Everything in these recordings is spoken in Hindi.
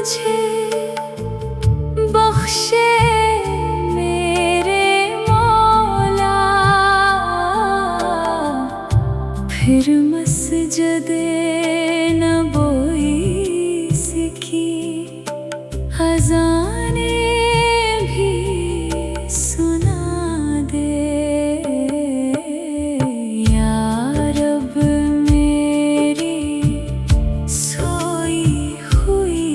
मुझे बख्शे मेरे मौला, फिर मस्जिदे नबोई की अज़ाने भी सुना दे। या रब मेरी सोई हुई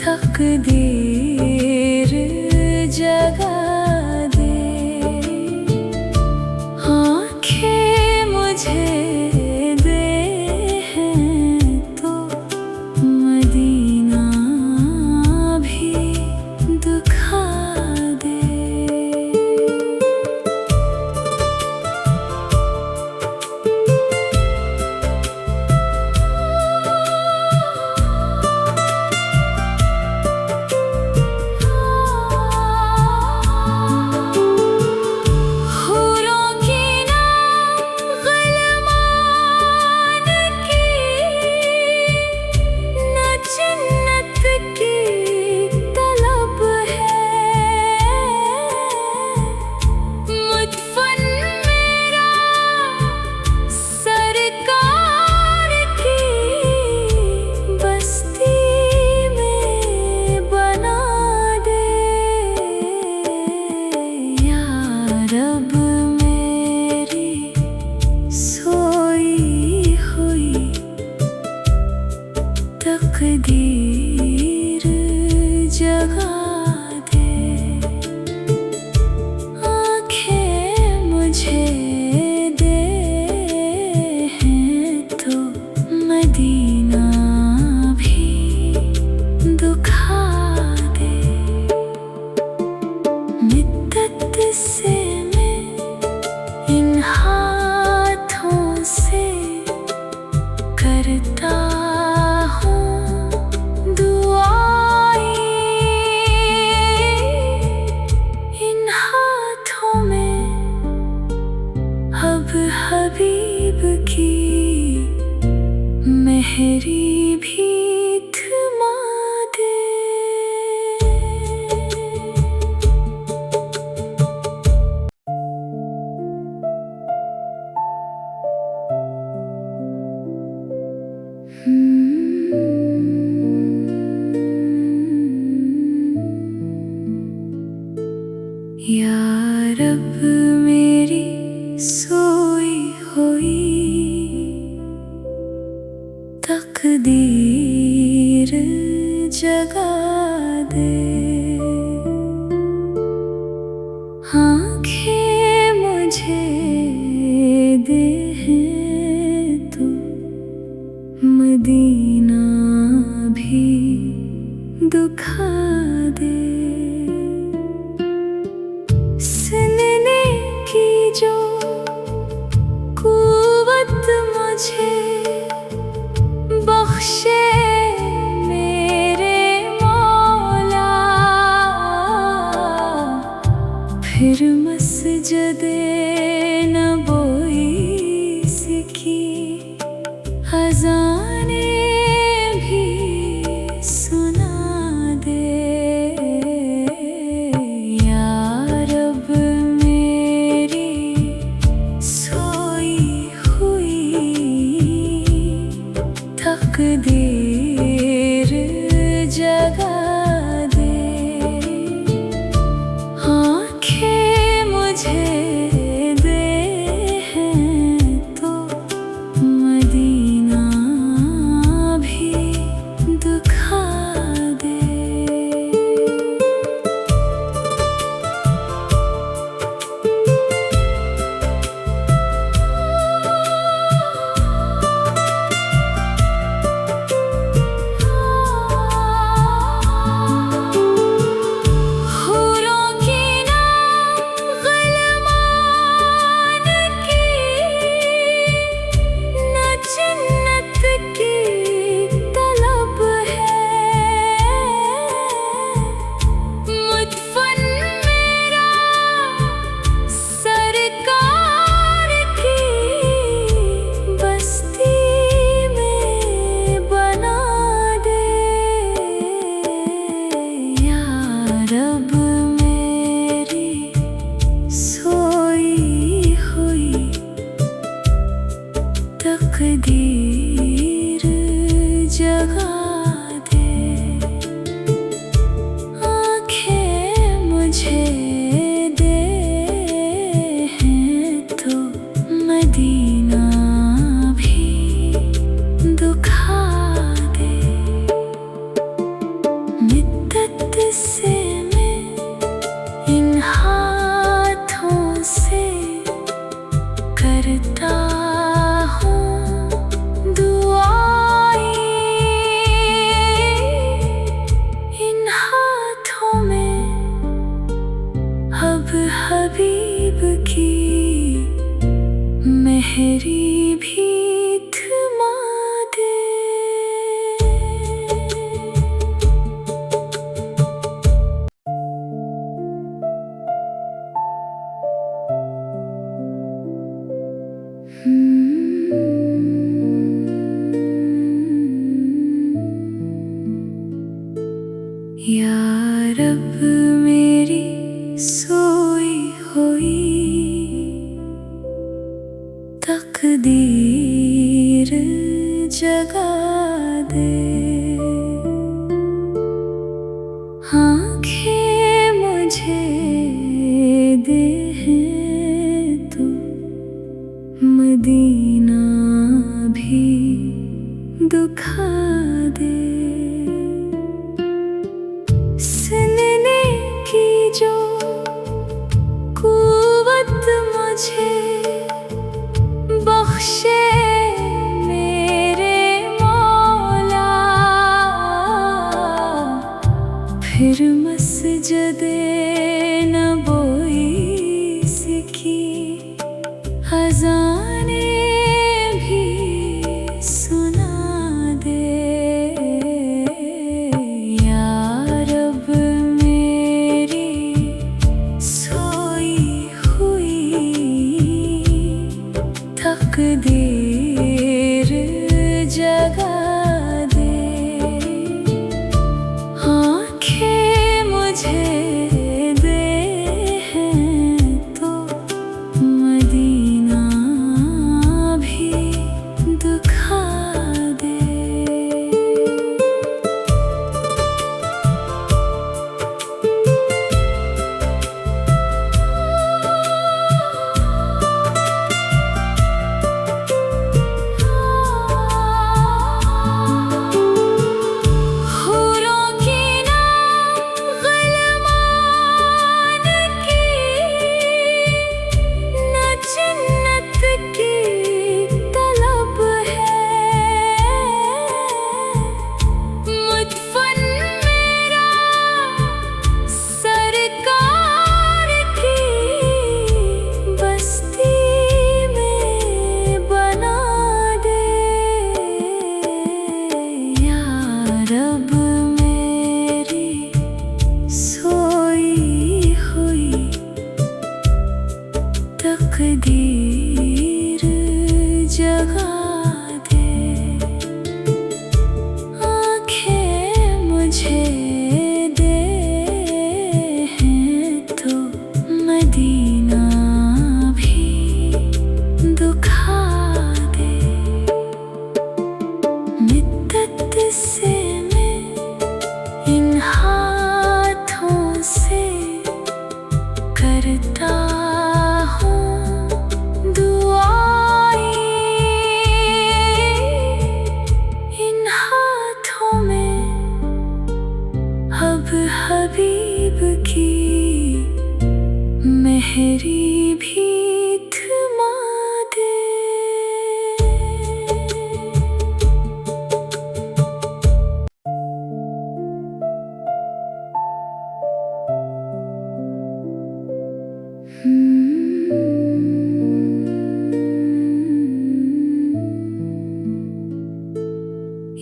तकदीर जगा दे। आँखें मुझे दे हैं तो मदीना भी दिखा दे। हूरों की नाम ग़ुलमान की, न जन्नत की तलब है। मुदफ़न मेरा सरकार की बस्ती में बना दे। या रब मेरी सोई हुई तकदीर जगा दे। आँखें मुझे दे हैं तो मदीना भी दिखा दे। मिद्दत से मैं इन हाथों से करता हूँ दुआएं। इन हाथों में अब हबीब की मेहरी भी थमा दे। या रब मेरी सोई हुई तकदीर जगा दे। आँखें मुझे दे हैं तो मदीना भी दिखा दे। सुनने की जो कुव्वत मुझे बख्शे मेरे मौला, फिर मस्जिदे नबोई की अज़ाने भी सुना दे। या रब मेरी सोई हुई तकदीर जगा दे। आँखें मुझे दे हैं तो मदीना भी दिखा दे। तकदीर जगा दे, आंखें मुझे दे हैं तो मदीना भी दुखा दे। मिद्दत से मैं इन हाथों से करता हबीब की मेहरी भी थमा दे। या रब मेरी सोई हुई तकदीर जगा दे, आंखें मुझे दे हैं तो मदीना भी दुखा दे। सुनने की जो कुव्वत मुझे बख्शे मेरे मौला, फिर मस्जिदे नबोई की अज़ाने भी सुना दे। या रब मेरी सोई हुई तकदीर जगा दे, आंखें मुझे दे हैं तो मदीना भी दुखा दे। तकदीर जगा दे, आंखें मुझे दे हैं तो मदीना भी दुखा दे। मिद्दत से मैं इन हाथों से करता हबीब की मेहरी भी थमा दे।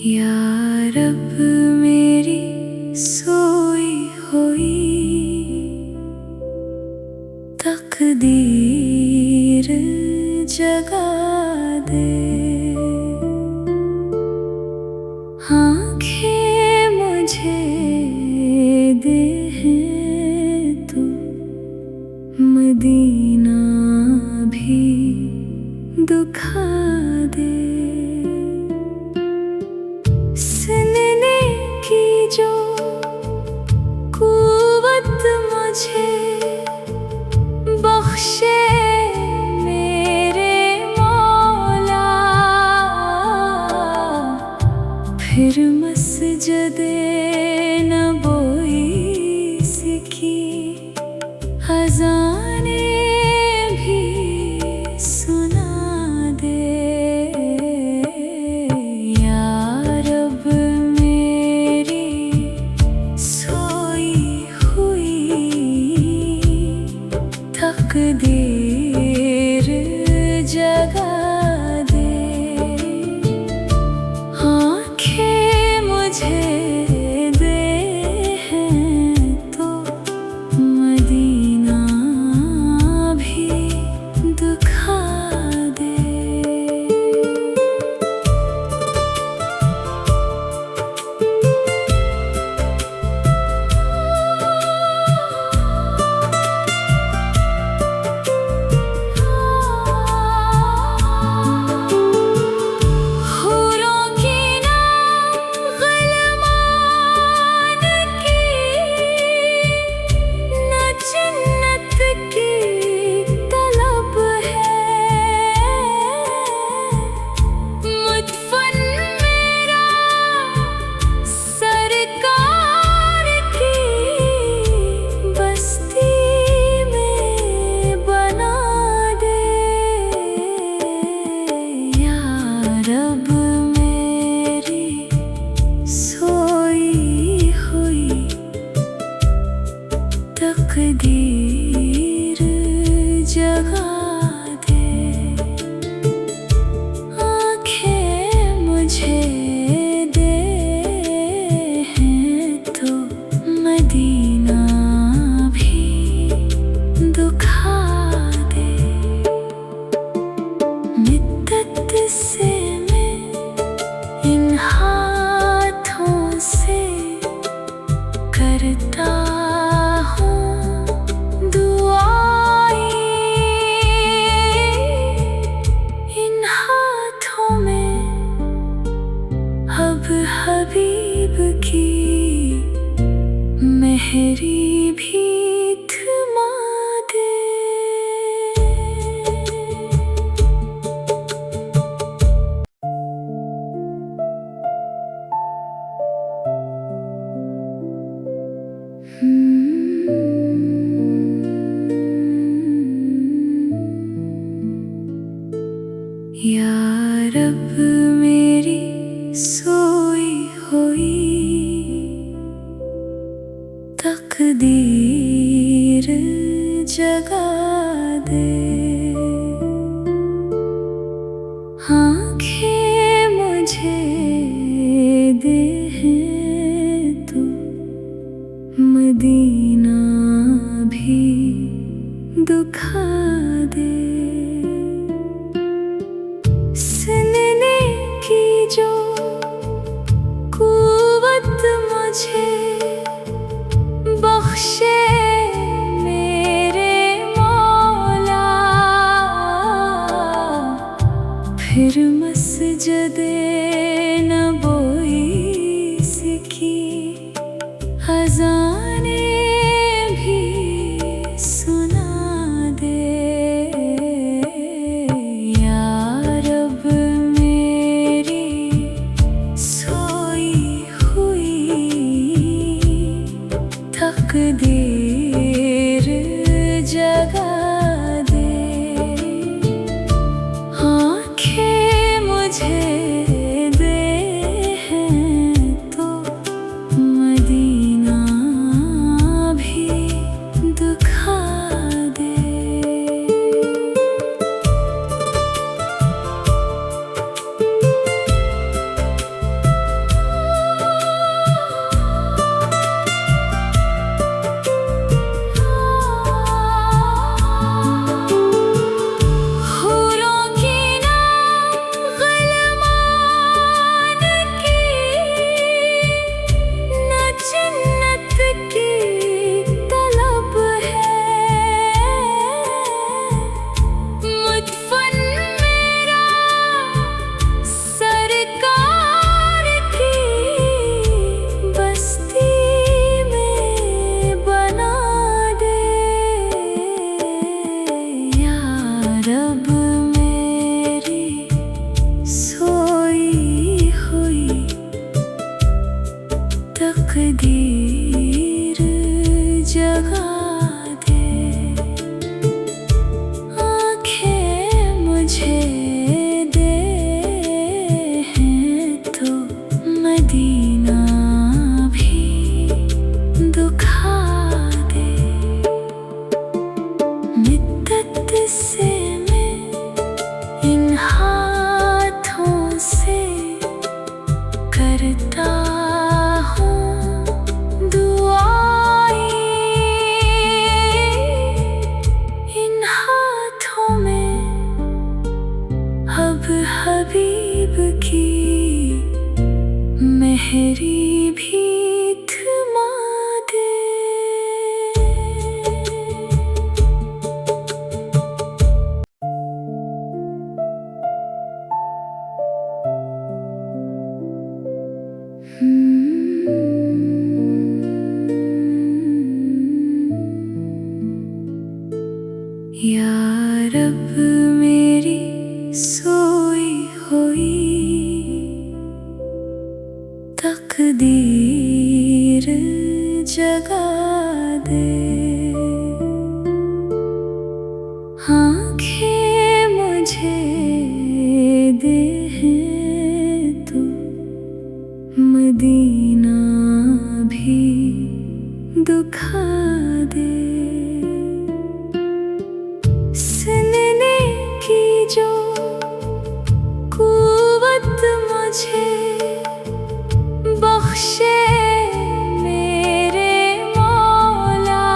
या रब मेरी सोई हुई तकदीर जगा दे, आंखें मुझे दे हैं तो मदीना भी दुखा दे। सजदे न बोई सिकी, खजाने भी सुना दे। या रब मेरी सोई हुई तकदीर जगा दे। आँखें मुझे दे हैं तो मदीना भी दिखा दे। हूरों की नाम ग़लमान की, न जन्नत की तलब है। मुतफ़न मेरा सरकार की बस्ती में बना दे। या रब मेरी सोई हुई तकदीर जगा दे। आँखें मुझे दे हैं तो मदीना भी दिखा दे। मिद्दत से मैं इन हाथों से करता हूँ दुआएं। इन हाथों में अब हबीब की मेहरी भी थमा दे। या रब मेरी सोई हुई तकदीर जगा दे। आँखें मुझे दे हैं तो मदीना भी दिखा दे। सुनने की जो कुव्वत मुझे बख्शे मेरे मौला, फिर मस्जिदे नबोई सिकी, खजाने भी सुना दे। या रब मेरी सोई हुई तकदीर जगा दे। आँखें मुझे दे हबीब की मेहरी भी थमा दे। या रब मेरी सोई हुई तकदीर जगा दे। आँखें मुझे दे हैं तो मदीना भी दुखा दे। सुनने की जो कुव्वत मुझे बख्शे मेरे मौला,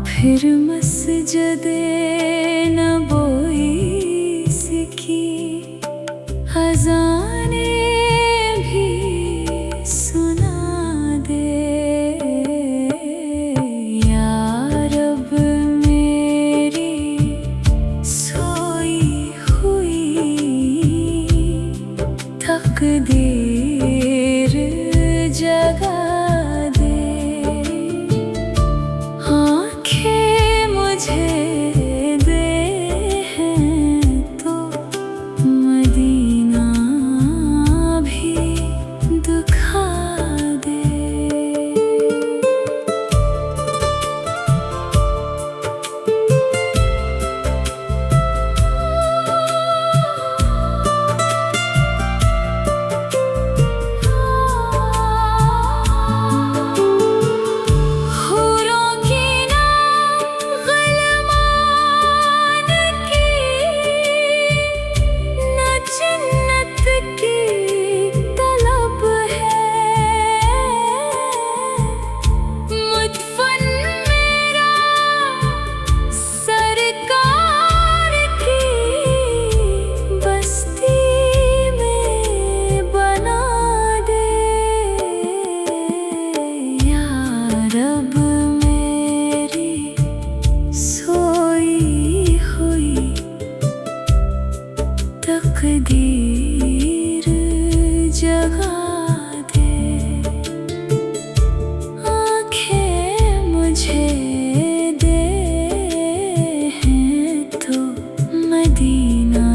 फिर मस्जिदे नबोई की अज़ाने भी सुना दे। या रब मेरी सोई हुई तकदीर जगा दे। आँखें मुझे दे हैं तो मदीना भी दुखा दे। रब मेरी सोई हुई तकदीर जगा दे। आँखें मुझे दे हैं तो मदीना